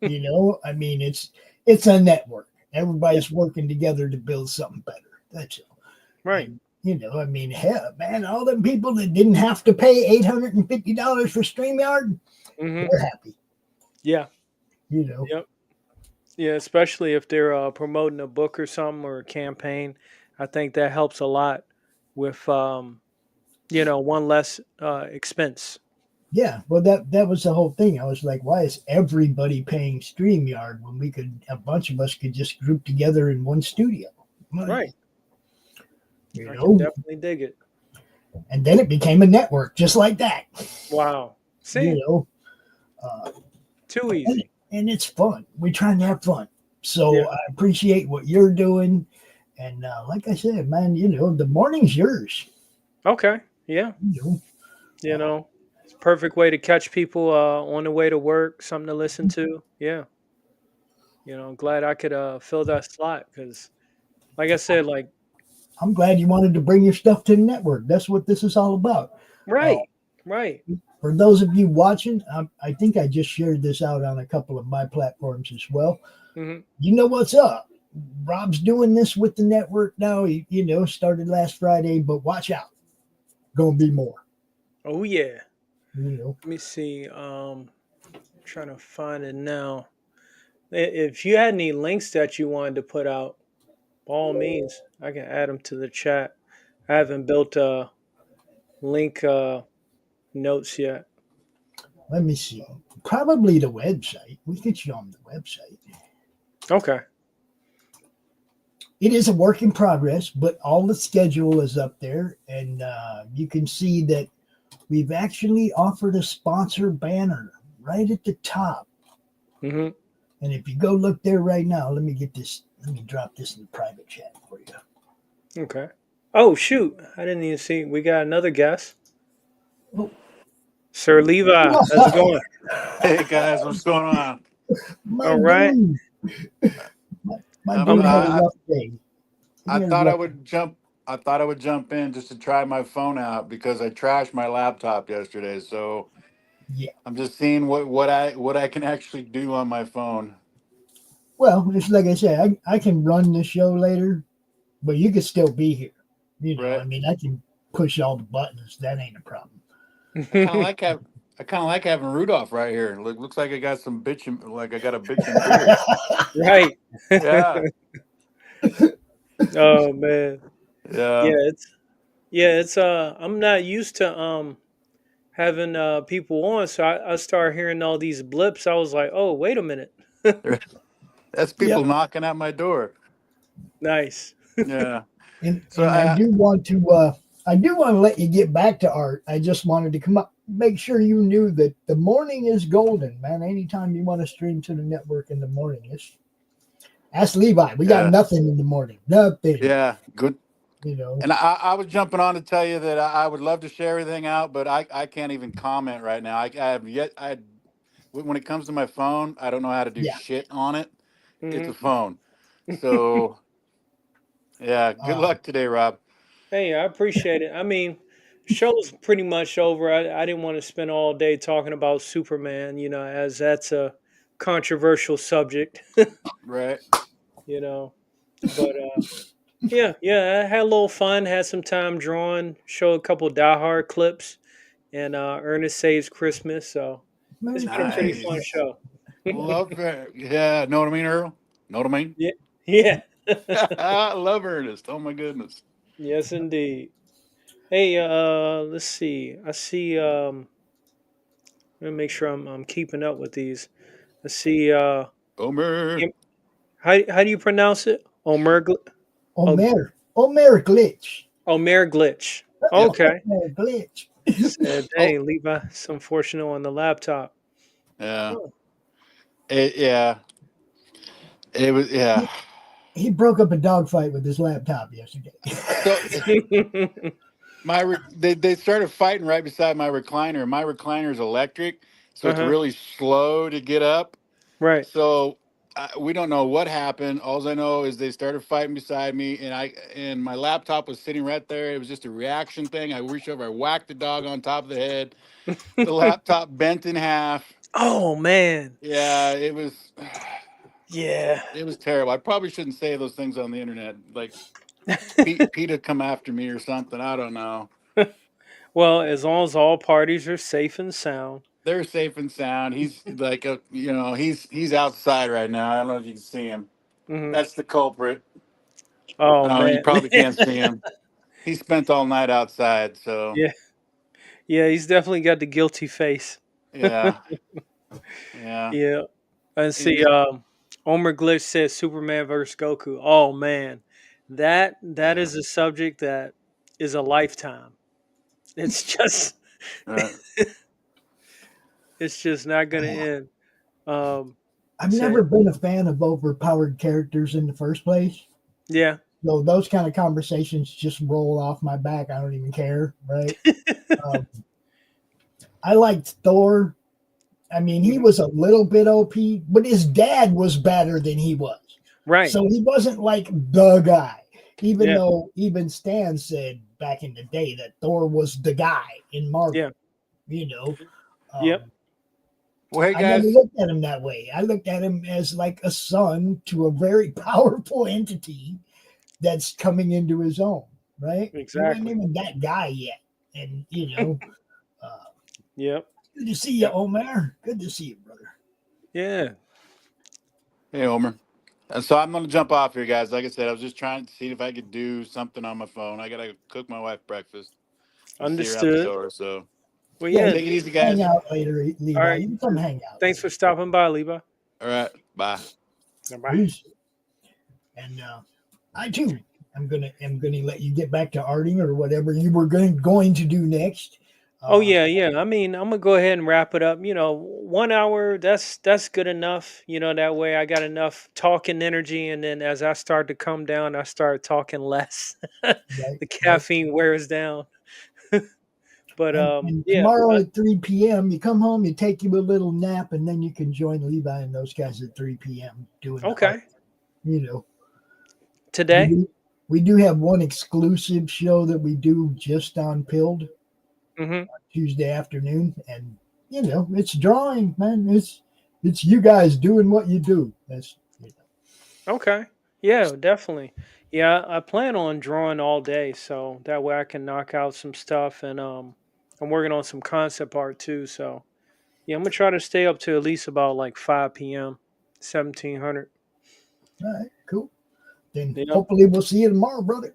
I mean, it's a network. Everybody's working together to build something better. That's all. Right. And, I mean, hell, man, all them people that didn't have to pay $850 for StreamYard, they're happy. Yeah. Yep. Yeah, especially if they're promoting a book or something or a campaign. I think that helps a lot with one less expense. Yeah, well, that was the whole thing. I was like, why is everybody paying StreamYard when a bunch of us could just group together in one studio? Right. I can definitely dig it. And then it became a network just like that. Wow. See? Too easy. And it's fun. We're trying to have fun. So Yeah. I appreciate what you're doing. And like I said, man, the morning's yours. Okay. Yeah. It's a perfect way to catch people on the way to work, something to listen to. Yeah. I'm glad I could fill that slot because, like I said, I'm glad you wanted to bring your stuff to the network. That's what this is all about. right. For those of you watching, I think I just shared this out on a couple of my platforms as well. Mm-hmm. You know what's up. Rob's doing this with the network now. He, started last Friday, but watch out. Gonna be more. Oh, yeah. Let me see. Trying to find it now. If you had any links that you wanted to put out, by all means, I can add them to the chat. I haven't built a link notes yet. Let me see. Probably the website. We could show them the website. Okay. It is a work in progress, but all the schedule is up there, and you can see that we've actually offered a sponsor banner right at the top. Mm-hmm. And if you go look there right now, let me drop this in the private chat for you. Okay. Oh, shoot. I didn't even see. We got another guest. Oh. Sir Levi, how's it going? Hey, guys, what's going on? All right. My dude had a rough day. I thought I would jump in just to try my phone out because I trashed my laptop yesterday. So yeah, I'm just seeing what I can actually do on my phone. Well, it's like I said, I can run the show later, but you could still be here. Right. I mean, I can push all the buttons. That ain't a problem. I kind of like having Rudolph right here. Looks like I got some bitching, like I got a bitching beard. Right. Yeah. Oh man. Yeah. It's I'm not used to having people on, so I started hearing all these blips. I was like, oh, wait a minute. That's people knocking at my door. Nice. Yeah. And I do want to let you get back to art. I just wanted to come up, make sure you knew that the morning is golden, man. Anytime you want to stream to the network in the morning, ask Levi. We got nothing in the morning. Nothing. Yeah, good. And I was jumping on to tell you that I would love to share everything out, but I can't even comment right now. When it comes to my phone, I don't know how to do shit on it. Mm-hmm. It's a phone. So, yeah, good luck today, Rob. Hey, I appreciate it. I mean, show's pretty much over. I didn't want to spend all day talking about Superman, as that's a controversial subject. Right. But yeah, I had a little fun, had some time drawing, show a couple Die Hard clips, and Ernest Saves Christmas. So it's been a pretty fun show. Love it. Yeah, know what I mean, Earl? Know what I mean? Yeah. I love Ernest. Oh my goodness. Yes, indeed. Hey, let's see. I see. Let me make sure I'm keeping up with these. I see. Omer. How do you pronounce it? Omer Glitch. Omer Glitch. Okay. Omer Glitch. Said, dang, Levi, it's unfortunate on the laptop. Yeah. Yeah, it was. Yeah. He broke up a dogfight with his laptop yesterday. So they started fighting right beside my recliner. My recliner is electric, so it's Uh-huh. really slow to get up. Right. So we don't know what happened. All I know is they started fighting beside me, and my laptop was sitting right there. It was just a reaction thing. I reached over, I whacked the dog on top of the head. The laptop bent in half. Oh man. Yeah, it was. Yeah. It was terrible. I probably shouldn't say those things on the internet. Like Pete come after me or something. I don't know. Well, as long as all parties are safe and sound. They're safe and sound. He's like he's outside right now. I don't know if you can see him. Hmm. That's the culprit. Oh Oh, you man. probably can't see him. He spent all night outside, so Yeah. Yeah, he's definitely got the guilty face. yeah, yeah. Yeah. And see, He's Omer Glitch says Superman versus Goku. Oh man, that is a subject that is a lifetime. It's just uh, it's just not gonna end. Um, I've so never been a fan of overpowered characters in the first place. yeah, So those kind of conversations just roll off my back. I don't even care, right? um, I liked Thor. I mean, he was a little bit OP, but his dad was better than he was. right. So he wasn't like the guy, even Yeah, though even Stan said back in the day that Thor was the guy in Marvel. yeah, You know, yep. well, hey I never guys. looked at him that way. I looked at him as like a son to a very powerful entity that's coming into his own, right? He wasn't Exactly. even that guy yet. And, Yep. good to see you, Omar. Good to see you, brother. Yeah. Hey, Homer. So I'm gonna jump off here, guys. Like I said, I was just trying to see if I could do something on my phone. I gotta cook my wife breakfast and see her out the Understood. door. So Well, Yeah, yeah. take it easy, hang guys. out later, All Levi. right. You can come hang out. Thanks for stopping by, Levi. All right, bye. Bye. Peace. And I too am gonna let you get back to arting or whatever you were going to do next. Oh yeah, yeah. I mean, I'm gonna go ahead and wrap it up. 1 hour. That's good enough. That way I got enough talking energy, and then as I start to come down, I start talking less. Right, The right. caffeine wears down. But And yeah. tomorrow at 3 p.m., you come home, you take you a little nap, and then you can join Levi and those guys at 3 p.m. doing the art. Okay. Today. We do have one exclusive show that we do just on Pilled Mm-hmm. Tuesday afternoon, and it's drawing, man. It's you guys doing what you do. That's Okay. Yeah, definitely. Yeah, I plan on drawing all day, so that way I can knock out some stuff, and I'm working on some concept art too. So yeah, I'm gonna try to stay up to at least about like 5 p.m. 1700. all right, cool. Then Yep. hopefully we'll see you tomorrow, brother.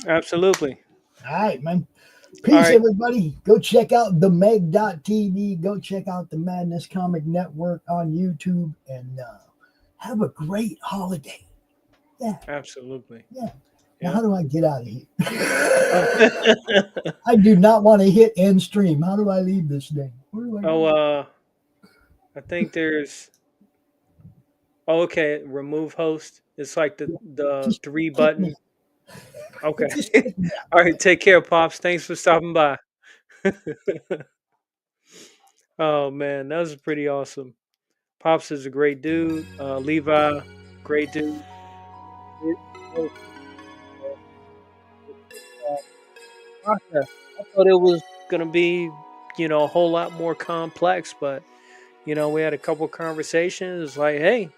Absolutely. All right, man. All Peace, right. everybody. Go check out the Meg.tv. Go check out the Madness Comic Network on YouTube, and have a great holiday. Yeah, Absolutely. yeah. Now, Yeah. how do I get out of here? I do not want to hit end stream. How do I leave this thing? Where do I go? Oh, I think there's. Oh, okay. Remove host. It's like the Just three kick button. me. Okay. Just kick me out. All right. Take care, pops. Thanks for stopping by. Oh man, that was pretty awesome. Pops is a great dude. Levi, great dude. Process. I thought it was gonna be, a whole lot more complex, but we had a couple conversations. It's like, hey,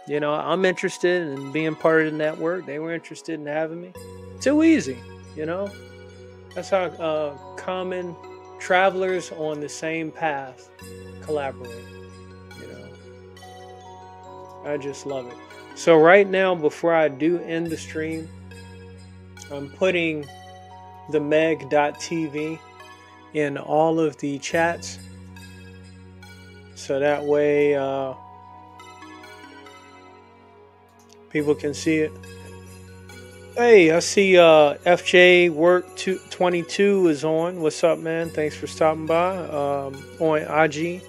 I'm interested in being part of the network. They were interested in having me. Too easy, you know. That's how common travelers on the same path collaborate. You know, I just love it. So right now, before I do end the stream, I'm putting the Meg.tv in all of the chats, so that way people can see it. Hey, I see FJ Work 22 is on. What's up, man? Thanks for stopping by on IG.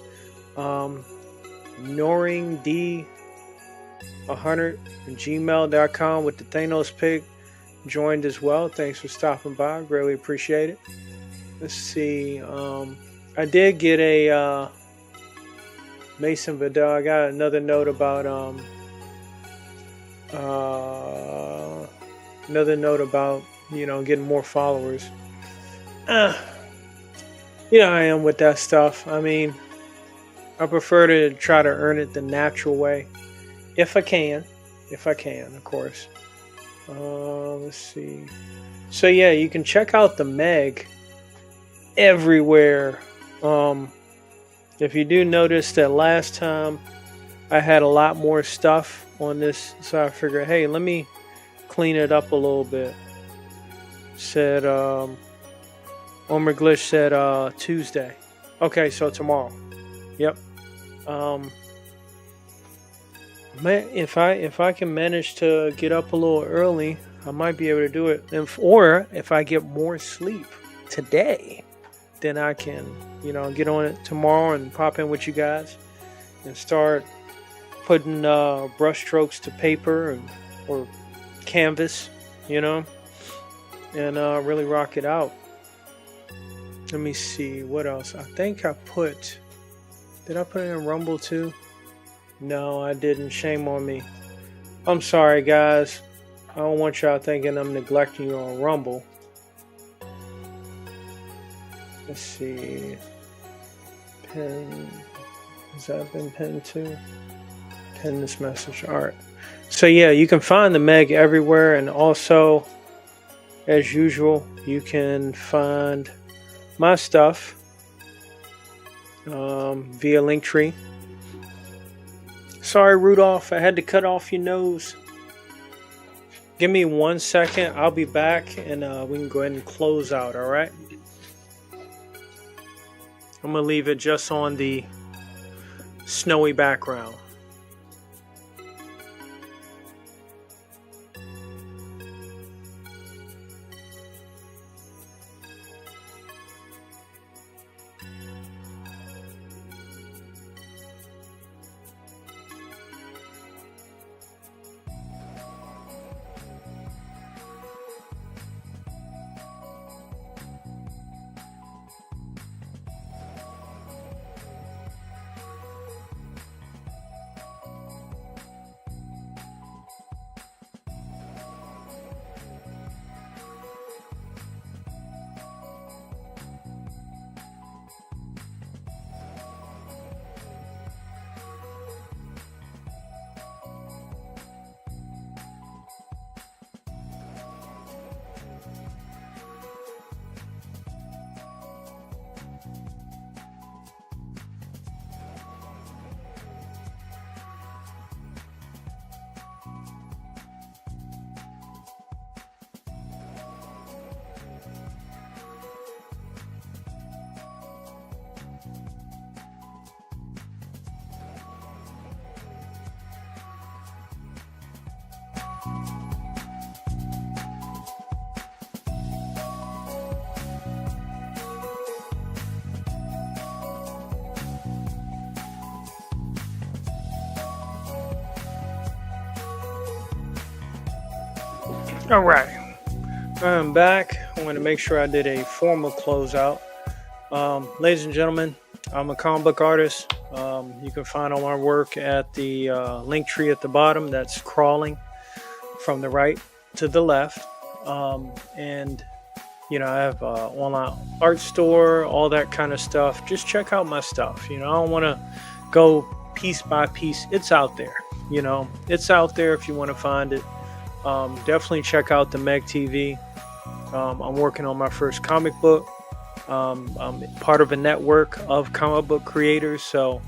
noringd100@gmail.com with the Thanos pig joined as well. Thanks for stopping by. Greatly appreciate it. Let's see. I did get a Mason Vidal. I got another note about getting more followers. I am with that stuff. I mean, I prefer to try to earn it the natural way, if I can, of course. Let's see. So yeah, you can check out the Meg everywhere. If you do notice that last time I had a lot more stuff on this, so I figured, hey, let me clean it up a little bit. Said Omer Glitch said Tuesday. Okay, so tomorrow. Yep. If I can manage to get up a little early, I might be able to do it. Or if I get more sleep today, then I can, get on it tomorrow and pop in with you guys and start putting brush strokes to paper or canvas, and really rock it out. Let me see what else. I think did I put it in Rumble too? No, I didn't. Shame on me. I'm sorry, guys. I don't want y'all thinking I'm neglecting you on Rumble. Let's see. Pin. Has that been pinned too? Pin this message. Alright. So yeah, you can find the Meg everywhere, and also, as usual, you can find my stuff via Linktree. Sorry, Rudolph, I had to cut off your nose. Give me 1 second. I'll be back, and we can go ahead and close out, all right? I'm going to leave it just on the snowy background. All right, I'm back. I want to make sure I did a formal closeout. Ladies and gentlemen, I'm a comic book artist. You can find all my work at the link tree at the bottom. That's crawling from the right to the left. And, I have an online art store, all that kind of stuff. Just check out my stuff. I don't want to go piece by piece. It's out there. It's out there if you want to find it. Definitely check out the Meg TV. I'm working on my first comic book. I'm part of a network of comic book creators, so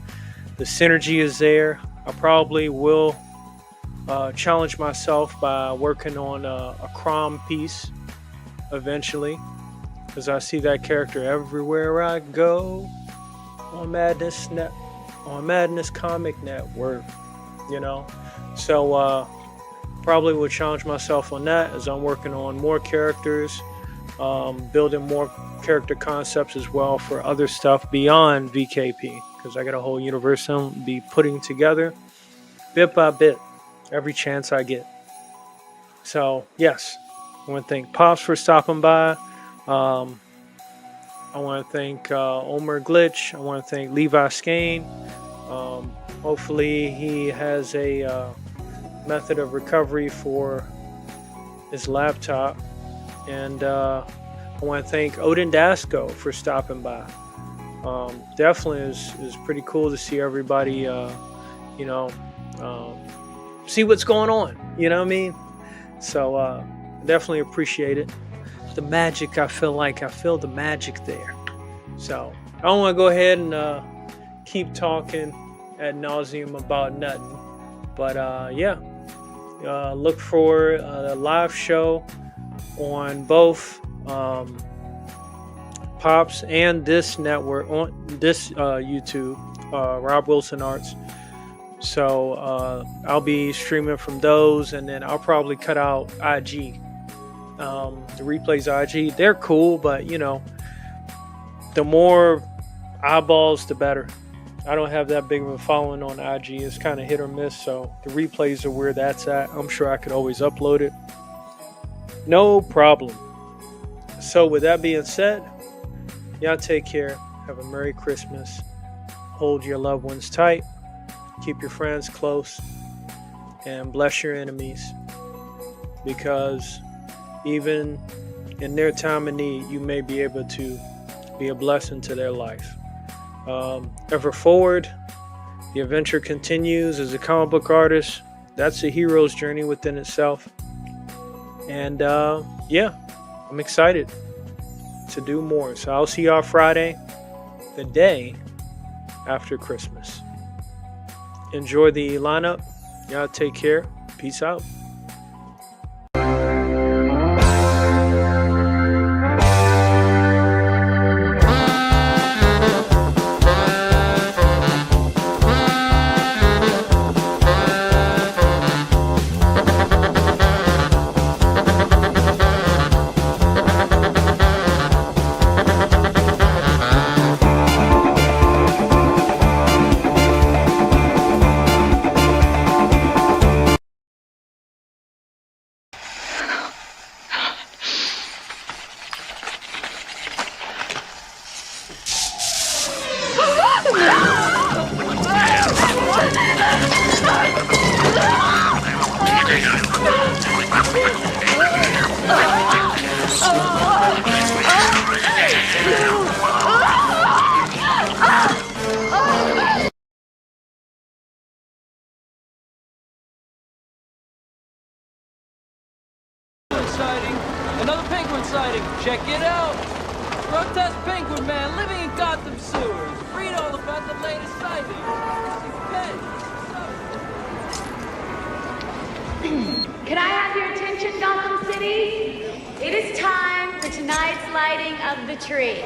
the synergy is there. I probably will challenge myself by working on a Crom piece eventually, because I see that character everywhere I go on Madness Comic Network. So probably will challenge myself on that as I'm working on more characters. building more character concepts as well for other stuff beyond VKP, because I got a whole universe I'm be putting together bit by bit every chance I get. So yes, I want to thank Pops for stopping by. I want to thank Omer Glitch. I want to thank Levi Skane. Hopefully he has a method of recovery for his laptop. And I want to thank Odin Dasco for stopping by. Definitely is pretty cool to see everybody, see what's going on. You know what I mean? So definitely appreciate it. The magic, I feel the magic there. So I don't want to go ahead and keep talking ad nauseum about nothing. But look for a live show on both Pops and this network, on this YouTube, Rob Wilson Arts. So I'll be streaming from those, and then I'll probably cut out IG. The replays IG, they're cool, but the more eyeballs, the better. I don't have that big of a following on IG. It's kind of hit or miss, so the replays are where that's at. I'm sure I could always upload it. No problem. So with that being said, y'all take care. Have a Merry Christmas. Hold your loved ones tight. Keep your friends close. And bless your enemies. Because even in their time of need, you may be able to be a blessing to their life. Ever forward, the adventure continues as a comic book artist. That's a hero's journey within itself. And I'm excited to do more. So I'll see y'all Friday, the day after Christmas. Enjoy the lineup. Y'all take care. Peace out. Sighting. Another penguin sighting. Check it out. Grotesque penguin man living in Gotham sewers. Read all about the latest sighting. Could I have your attention, Gotham City? It is time for tonight's lighting of the tree.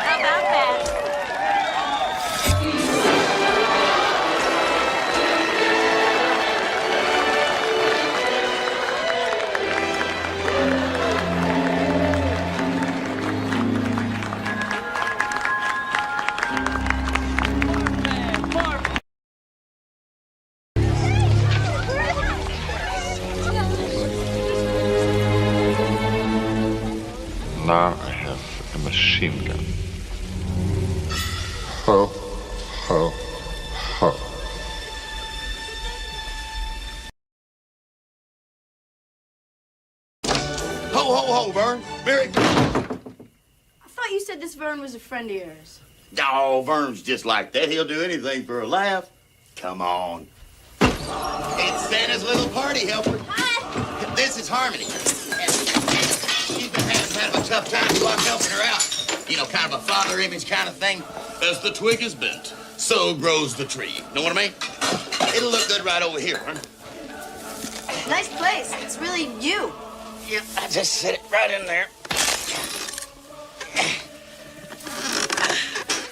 How about that? Now I have a machine gun. Ho, ho, ho. Ho, ho, ho, Vern. Merry. I thought you said this Vern was a friend of yours. Oh, Vern's just like that. He'll do anything for a laugh. Come on. It's Santa's little party helper. Hi. This is Harmony. She's been having kind of a tough time, so I'm helping her out. You know, kind of a father image kind of thing. As the twig is bent, so grows the tree. Know what I mean? It'll look good right over here, Vern. Nice place. It's really you. Yeah, I just set it right in there.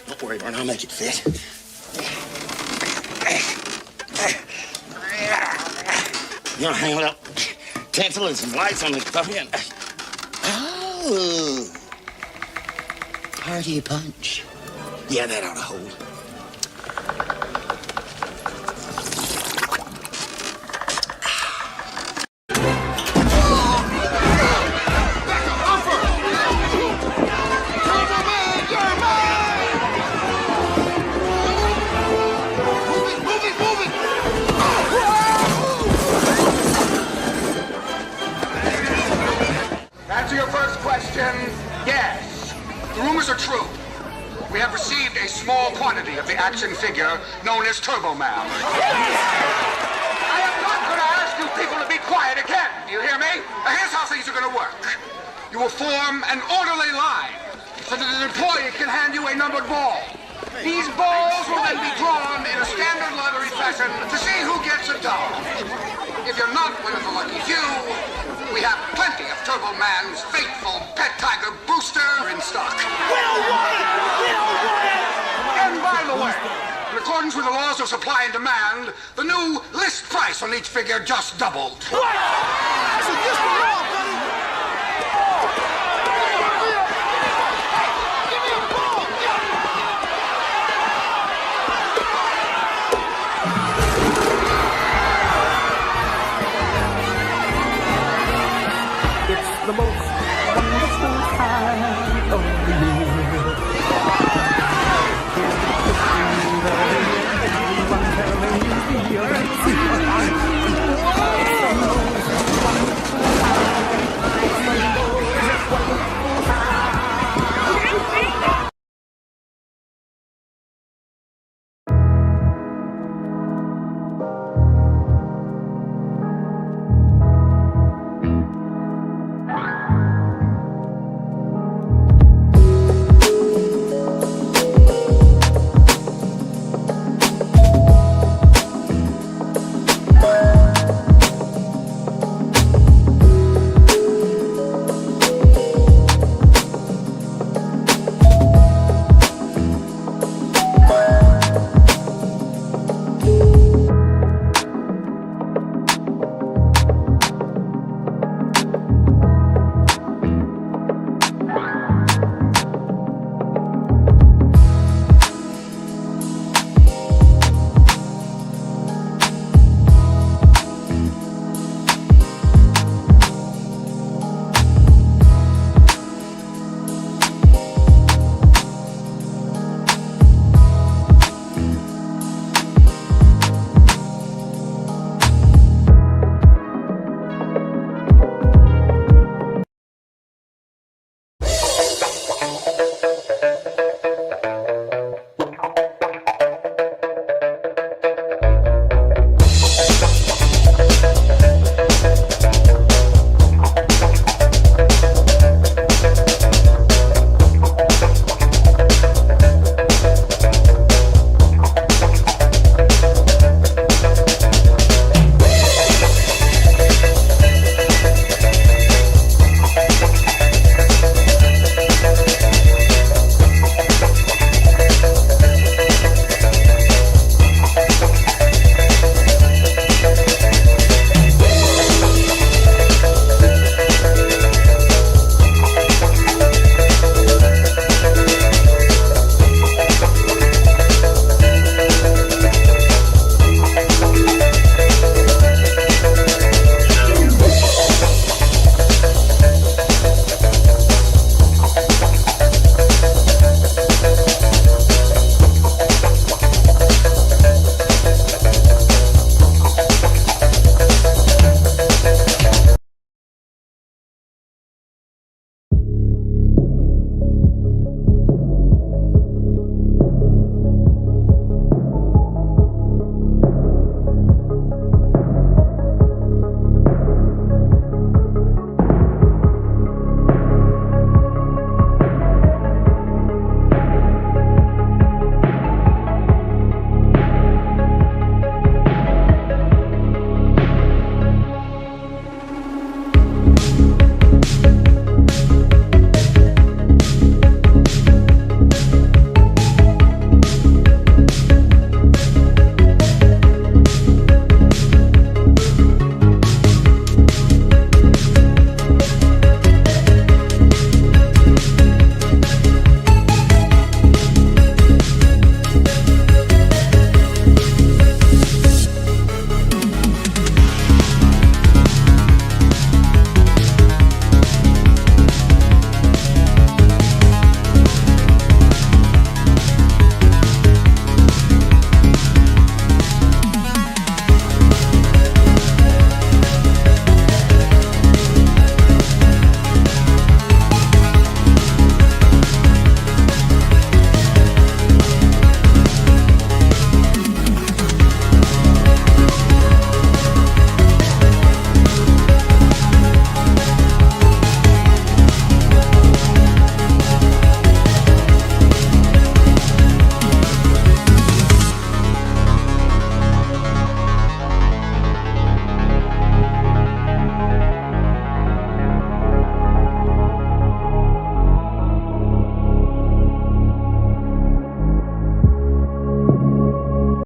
Don't worry, Vern, I'll make it fit. You know, hang up tinsel and some lights on the fucking. Oh. Party punch. Yeah, that ought to hold. Answer your first question, yes. The rumors are true. We have received a small quantity of the action figure known as Turbo Man. I am not going to ask you people to be quiet again. Do you hear me? Now, here's how things are going to work. You will form an orderly line so that an employee can hand you a numbered ball. These balls will then be drawn in a standard lottery fashion to see who gets a dollar. If you're not one of the lucky few, we have plenty of Turbo Man's faithful pet tiger Booster in stock. We don't want it! We don't want it! And by the way, in accordance with the laws of supply and demand, the new list price on each figure just doubled. What?